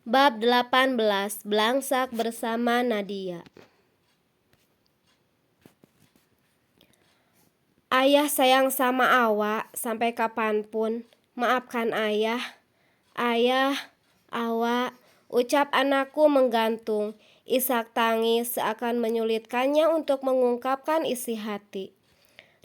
Bab 18. Belangsak bersama Nadia. Ayah sayang sama awak sampai kapanpun. Maafkan ayah. Ayah, awak, ucap anakku menggantung. Isak tangis seakan menyulitkannya untuk mengungkapkan isi hati.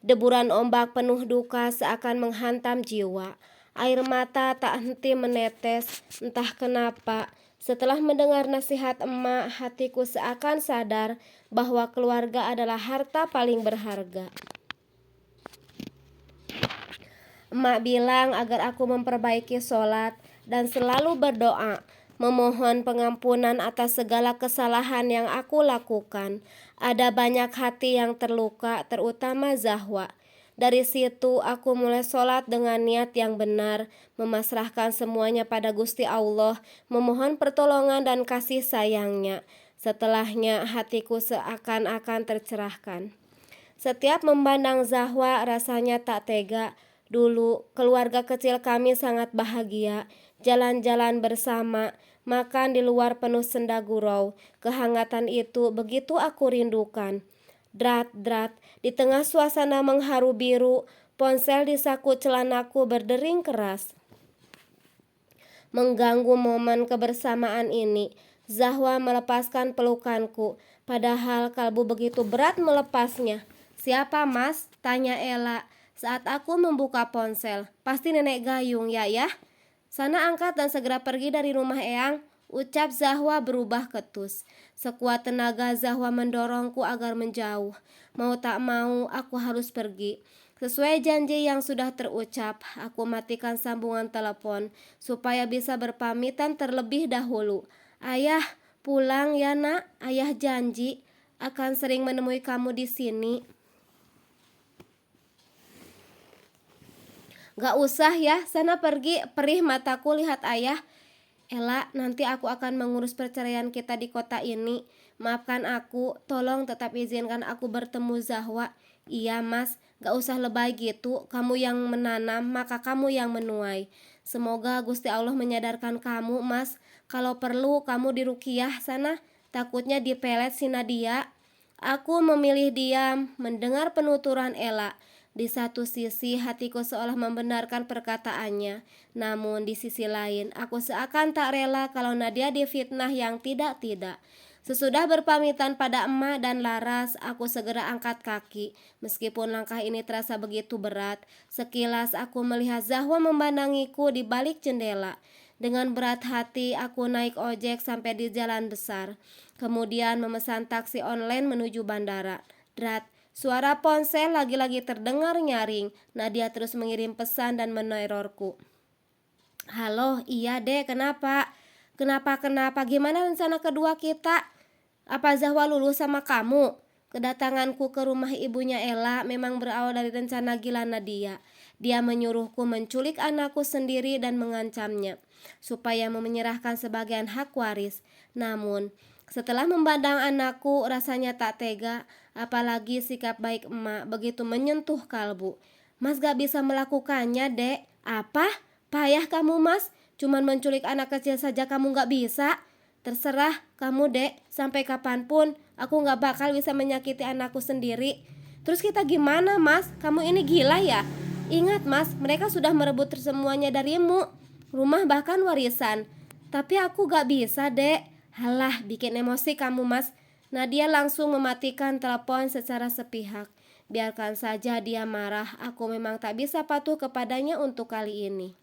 Deburan ombak penuh duka seakan menghantam jiwa. Air mata tak henti menetes, entah kenapa. Setelah mendengar nasihat emak, hatiku seakan sadar bahwa keluarga adalah harta paling berharga. Emak bilang agar aku memperbaiki sholat dan selalu berdoa, memohon pengampunan atas segala kesalahan yang aku lakukan. Ada banyak hati yang terluka, terutama Zahwa. Dari situ aku mulai sholat dengan niat yang benar, memasrahkan semuanya pada Gusti Allah, memohon pertolongan dan kasih sayangnya. Setelahnya hatiku seakan-akan tercerahkan. Setiap memandang Zahwa rasanya tak tega. Dulu keluarga kecil kami sangat bahagia, jalan-jalan bersama, makan di luar penuh senda gurau. Kehangatan itu begitu aku rindukan. Drat, di tengah suasana mengharu biru, ponsel di saku celanaku berdering keras. Mengganggu momen kebersamaan ini, Zahwa melepaskan pelukanku, padahal kalbu begitu berat melepasnya. "Siapa mas?" tanya Ella saat aku membuka ponsel. "Pasti nenek Gayung ya. Sana angkat dan segera pergi dari rumah Eyang," ucap Zahwa berubah ketus. Sekuat tenaga Zahwa mendorongku agar menjauh. Mau tak mau aku harus pergi. Sesuai janji yang sudah terucap, aku matikan sambungan telepon supaya bisa berpamitan terlebih dahulu. "Ayah, pulang ya nak. Ayah janji akan sering menemui kamu di sini." "Gak usah ya, sana pergi." Perih mataku lihat ayah. "Ella, nanti aku akan mengurus perceraian kita di kota ini. Maafkan aku, tolong tetap izinkan aku bertemu Zahwa." "Iya mas, gak usah lebay gitu. Kamu yang menanam, maka kamu yang menuai. Semoga Gusti Allah menyadarkan kamu mas. Kalau perlu kamu diruqyah sana, takutnya dipelet si Nadia." Aku memilih diam, mendengar penuturan Ella. Di satu sisi hatiku seolah membenarkan perkataannya, namun di sisi lain aku seakan tak rela kalau Nadia difitnah yang tidak-tidak. Sesudah berpamitan pada emak dan Laras, aku segera angkat kaki. Meskipun langkah ini terasa begitu berat, sekilas aku melihat Zahwa memandangiku di balik jendela. Dengan berat hati aku naik ojek sampai di jalan besar, kemudian memesan taksi online menuju bandara. Drat, suara ponsel lagi-lagi terdengar nyaring. Nadia terus mengirim pesan dan menerorku. "Halo, iya dek, kenapa? Kenapa? Gimana rencana kedua kita? Apa Zahwa lulus sama kamu?" Kedatanganku ke rumah ibunya Ella memang berawal dari rencana gila Nadia. Dia menyuruhku menculik anakku sendiri dan mengancamnya supaya menyerahkan sebagian hak waris. Namun setelah memandang anakku, rasanya tak tega, apalagi sikap baik emak begitu menyentuh kalbu. "Mas gak bisa melakukannya dek." "Apa? Payah kamu mas, cuman menculik anak kecil saja kamu gak bisa?" "Terserah kamu dek, sampai kapanpun aku gak bakal bisa menyakiti anakku sendiri." "Terus kita gimana mas? Kamu ini gila ya? Ingat mas, mereka sudah merebut semuanya darimu, rumah bahkan warisan." "Tapi aku gak bisa dek." "Halah, bikin emosi kamu mas." Nadia langsung mematikan telepon secara sepihak. Biarkan saja dia marah, aku memang tak bisa patuh kepadanya untuk kali ini.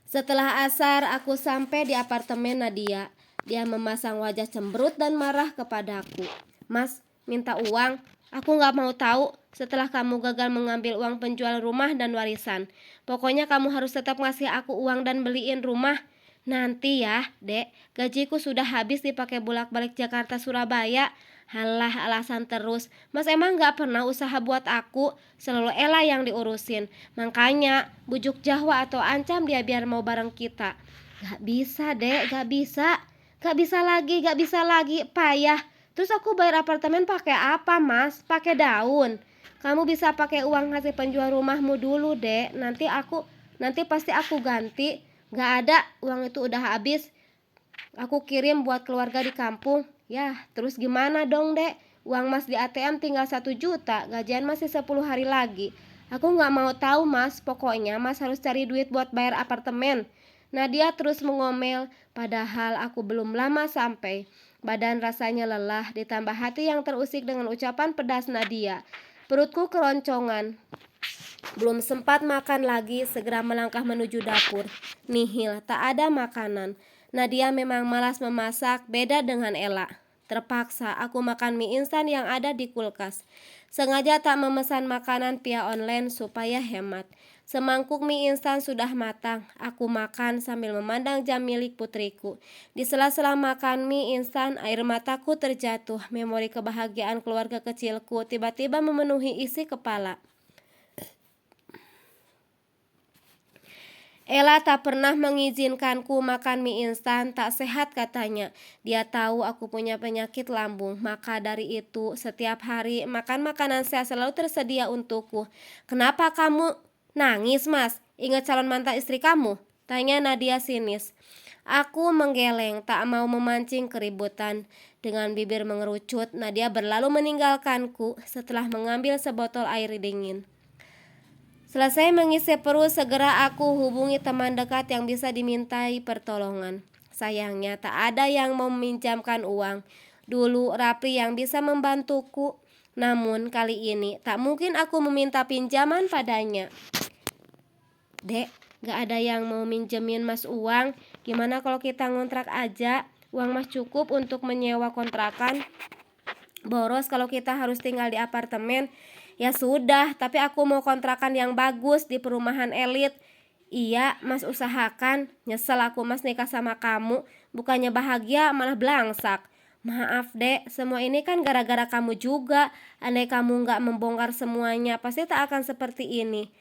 Setelah asar aku sampai di apartemen Nadia. Dia memasang wajah cemberut dan marah kepadaku. "Mas, minta uang? Aku gak mau tahu. Setelah kamu gagal mengambil uang penjual rumah dan warisan, pokoknya kamu harus tetap ngasih aku uang dan beliin rumah." "Nanti ya dek, gajiku sudah habis dipakai bolak-balik Jakarta Surabaya." "Halah, alasan terus. Mas emang gak pernah usaha buat aku? Selalu Ella yang diurusin. Makanya bujuk Zahwa atau ancam dia biar mau bareng kita." "Gak bisa dek, gak bisa. Gak bisa lagi, payah. Terus aku bayar apartemen pakai apa mas? Pakai daun? Kamu bisa pakai uang hasil penjual rumahmu dulu dek. Nanti pasti aku ganti." Gak ada, uang itu udah habis. Aku kirim buat keluarga di kampung. Yah, terus gimana dong, Dek? Uang Mas di ATM tinggal 1 juta, gajian masih 10 hari lagi. Aku gak mau tahu, Mas. Pokoknya Mas harus cari duit buat bayar apartemen. Nadia terus mengomel, padahal aku belum lama sampai. Badan rasanya lelah, ditambah hati yang terusik dengan ucapan pedas Nadia. Perutku keroncongan. Belum sempat makan lagi, segera melangkah menuju dapur. Nihil, tak ada makanan. Nadia memang malas memasak, beda dengan Ella. Terpaksa aku makan mie instan yang ada di kulkas. Sengaja tak memesan makanan via online supaya hemat. Semangkuk mie instan sudah matang. Aku makan sambil memandang jam milik putriku. Di sela-sela makan mie instan, air mataku terjatuh. Memori kebahagiaan keluarga kecilku tiba-tiba memenuhi isi kepala. Ella tak pernah mengizinkanku makan mie instan, tak sehat katanya. Dia tahu aku punya penyakit lambung, maka dari itu setiap hari makan makanan sehat selalu tersedia untukku. Kenapa kamu nangis, Mas? Ingat calon mantan istri kamu? Tanya Nadia sinis. Aku menggeleng, tak mau memancing keributan. Dengan bibir mengerucut, Nadia berlalu meninggalkanku setelah mengambil sebotol air dingin. Selesai mengisi perut, segera aku hubungi teman dekat yang bisa dimintai pertolongan. Sayangnya tak ada yang mau meminjamkan uang. Dulu Rapli yang bisa membantuku, namun kali ini tak mungkin aku meminta pinjaman padanya. Dek, gak ada yang mau minjemin Mas uang. Gimana kalau kita ngontrak aja? Uang Mas cukup untuk menyewa kontrakan. Boros kalau kita harus tinggal di apartemen. Ya sudah, tapi aku mau kontrakan yang bagus di perumahan elit. Iya, Mas usahakan. Nyesel aku Mas nikah sama kamu. Bukannya bahagia malah belangsak. Maaf Dek, semua ini kan gara-gara kamu juga. Andai kamu gak membongkar semuanya, pasti tak akan seperti ini.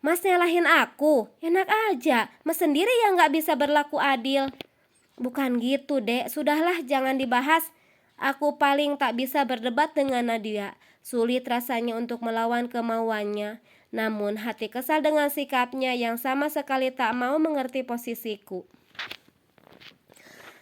Mas nyalahin aku? Enak aja, Mas sendiri yang gak bisa berlaku adil. Bukan gitu Dek, sudahlah jangan dibahas. Aku paling tak bisa berdebat dengan Nadia. Sulit rasanya untuk melawan kemauannya. Namun hati kesal dengan sikapnya yang sama sekali tak mau mengerti posisiku.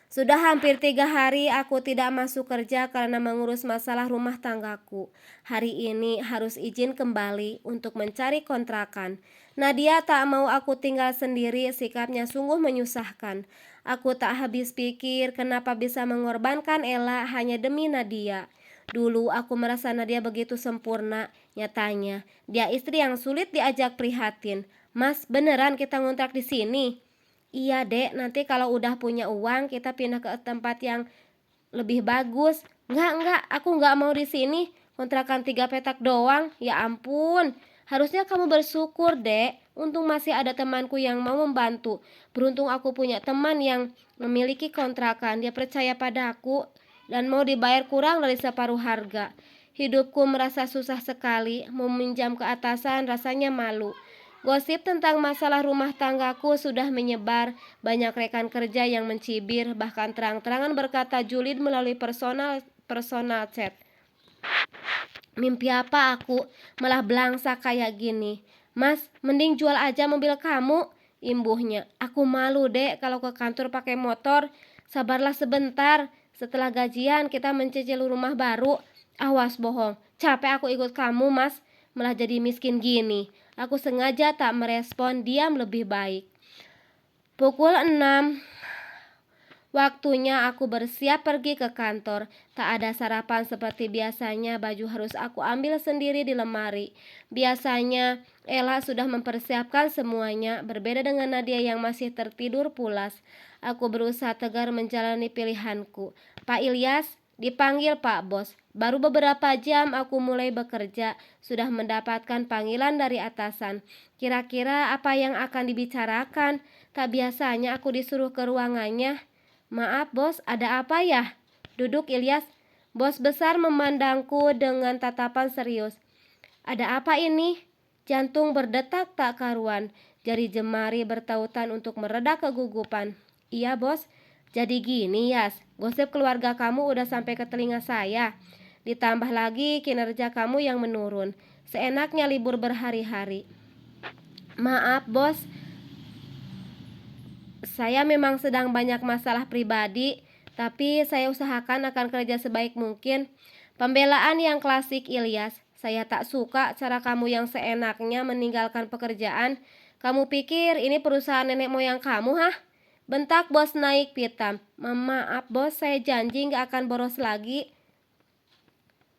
Sudah hampir 3 hari aku tidak masuk kerja karena mengurus masalah rumah tanggaku. Hari ini harus izin kembali untuk mencari kontrakan. Nadia tak mau aku tinggal sendiri, sikapnya sungguh menyusahkan. Aku tak habis pikir kenapa bisa mengorbankan Ella hanya demi Nadia. Dulu aku merasa Nadia begitu sempurna, nyatanya dia istri yang sulit diajak prihatin. Mas, beneran kita ngontrak di sini? Iya Dek, nanti kalau udah punya uang kita pindah ke tempat yang lebih bagus. Enggak, aku enggak mau di sini. Kontrakan 3 petak doang. Ya ampun. Harusnya kamu bersyukur, Dek. Untung masih ada temanku yang mau membantu. Beruntung aku punya teman yang memiliki kontrakan. Dia percaya padaku dan mau dibayar kurang dari separuh harga. Hidupku merasa susah sekali. Meminjam ke atasan rasanya malu. Gosip tentang masalah rumah tanggaku sudah menyebar. Banyak rekan kerja yang mencibir, bahkan terang-terangan berkata julid melalui personal chat. Mimpi apa aku malah belangsak kayak gini? Mas, mending jual aja mobil kamu, imbuhnya. Aku malu Dek kalau ke kantor pakai motor. Sabarlah sebentar, setelah gajian kita mencicil rumah baru. Awas bohong, capek aku ikut kamu Mas, malah jadi miskin gini. Aku sengaja tak merespon, diam lebih baik. Pukul 6, waktunya aku bersiap pergi ke kantor. Tak ada sarapan seperti biasanya, baju harus aku ambil sendiri di lemari. Biasanya Ella sudah mempersiapkan semuanya, berbeda dengan Nadia yang masih tertidur pulas. Aku berusaha tegar menjalani pilihanku. Pak Ilyas, dipanggil Pak Bos. Baru beberapa jam aku mulai bekerja, sudah mendapatkan panggilan dari atasan. Kira-kira apa yang akan dibicarakan? Tak biasanya aku disuruh ke ruangannya. Maaf bos, ada apa ya? Duduk Ilyas. Bos besar memandangku dengan tatapan serius. Ada apa ini? Jantung berdetak tak karuan. Jari jemari bertautan untuk mereda kegugupan. Iya bos. Jadi gini Yas, gosip keluarga kamu udah sampai ke telinga saya. Ditambah lagi kinerja kamu yang menurun. Seenaknya libur berhari-hari. Maaf bos, Saya memang sedang banyak masalah pribadi, tapi saya usahakan akan kerja sebaik mungkin. Pembelaan yang klasik Ilyas, saya tak suka cara kamu yang seenaknya meninggalkan pekerjaan. Kamu pikir ini perusahaan nenek moyang kamu, hah? Bentak bos naik pitam. Maaf bos, saya janji gak akan boros lagi.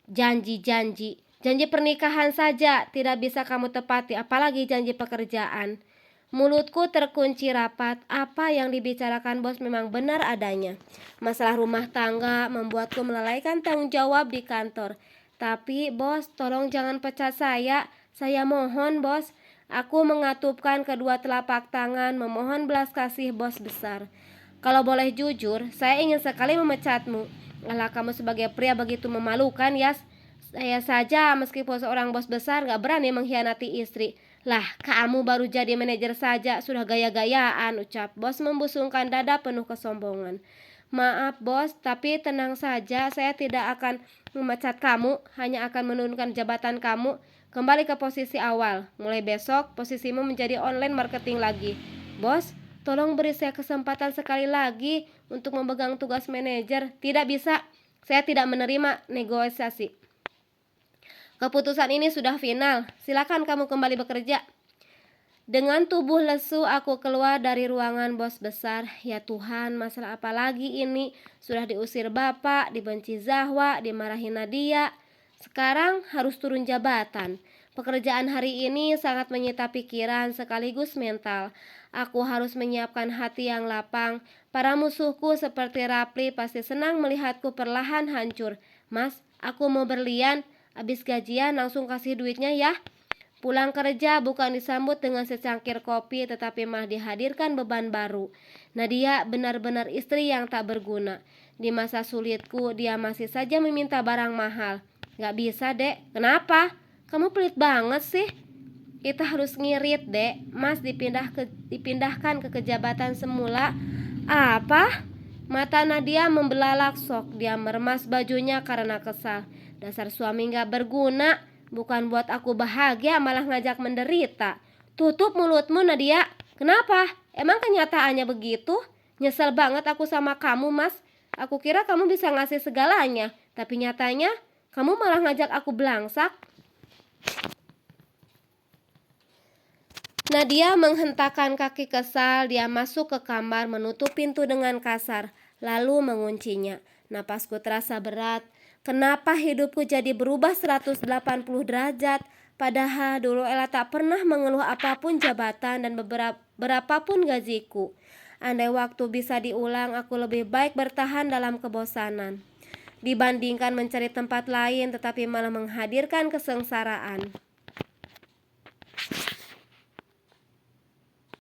Janji pernikahan saja tidak bisa kamu tepati, apalagi janji pekerjaan. Mulutku terkunci rapat. Apa yang dibicarakan bos memang benar adanya. Masalah rumah tangga membuatku melalaikan tanggung jawab di kantor. Tapi bos, tolong jangan pecat saya. Saya mohon bos. Aku mengatupkan kedua telapak tangan memohon belas kasih bos besar. Kalau boleh jujur, saya ingin sekali memecatmu. Alah, kamu sebagai pria begitu memalukan, Yas. Saya saja meskipun seorang bos besar gak berani mengkhianati istri. Lah, kamu baru jadi manajer saja sudah gaya-gayaan, ucap bos membusungkan dada penuh kesombongan. Maaf bos, tapi tenang saja, saya tidak akan memecat kamu, hanya akan menurunkan jabatan kamu kembali ke posisi awal. Mulai besok, posisimu menjadi online marketing lagi. Bos, tolong beri saya kesempatan sekali lagi untuk memegang tugas manajer. Tidak bisa, saya tidak menerima negosiasi. Keputusan ini sudah final, silakan kamu kembali bekerja. Dengan tubuh lesu aku keluar dari ruangan bos besar. Ya Tuhan, masalah apa lagi ini? Sudah diusir bapak, dibenci Zahwa, dimarahi Nadia. Sekarang harus turun jabatan. Pekerjaan hari ini sangat menyita pikiran sekaligus mental. Aku harus menyiapkan hati yang lapang. Para musuhku seperti Rapli pasti senang melihatku perlahan hancur. Mas, aku mau berlian. Habis gajian langsung kasih duitnya ya. Pulang kerja bukan disambut dengan secangkir kopi, tetapi malah dihadirkan beban baru. Nadia benar-benar istri yang tak berguna. Di masa sulitku dia masih saja meminta barang mahal. Gak bisa dek. Kenapa? Kamu pelit banget sih. Kita harus ngirit dek. Mas dipindahkan ke kejabatan semula. Apa? Mata Nadia membelalak sok. Dia meremas bajunya karena kesal. Dasar suami gak berguna. Bukan buat aku bahagia, malah ngajak menderita. Tutup mulutmu Nadia. Kenapa? Emang kenyataannya begitu? Nyesel banget aku sama kamu mas. Aku kira kamu bisa ngasih segalanya. Tapi nyatanya kamu malah ngajak aku belangsak. Nadia menghentakkan kaki kesal. Dia masuk ke kamar, menutup pintu dengan kasar, lalu menguncinya. Napasku terasa berat. Kenapa hidupku jadi berubah 180 derajat? Padahal dulu Ella tak pernah mengeluh apapun jabatan dan berapapun gajiku. Andai waktu bisa diulang, aku lebih baik bertahan dalam kebosanan dibandingkan mencari tempat lain tetapi malah menghadirkan kesengsaraan.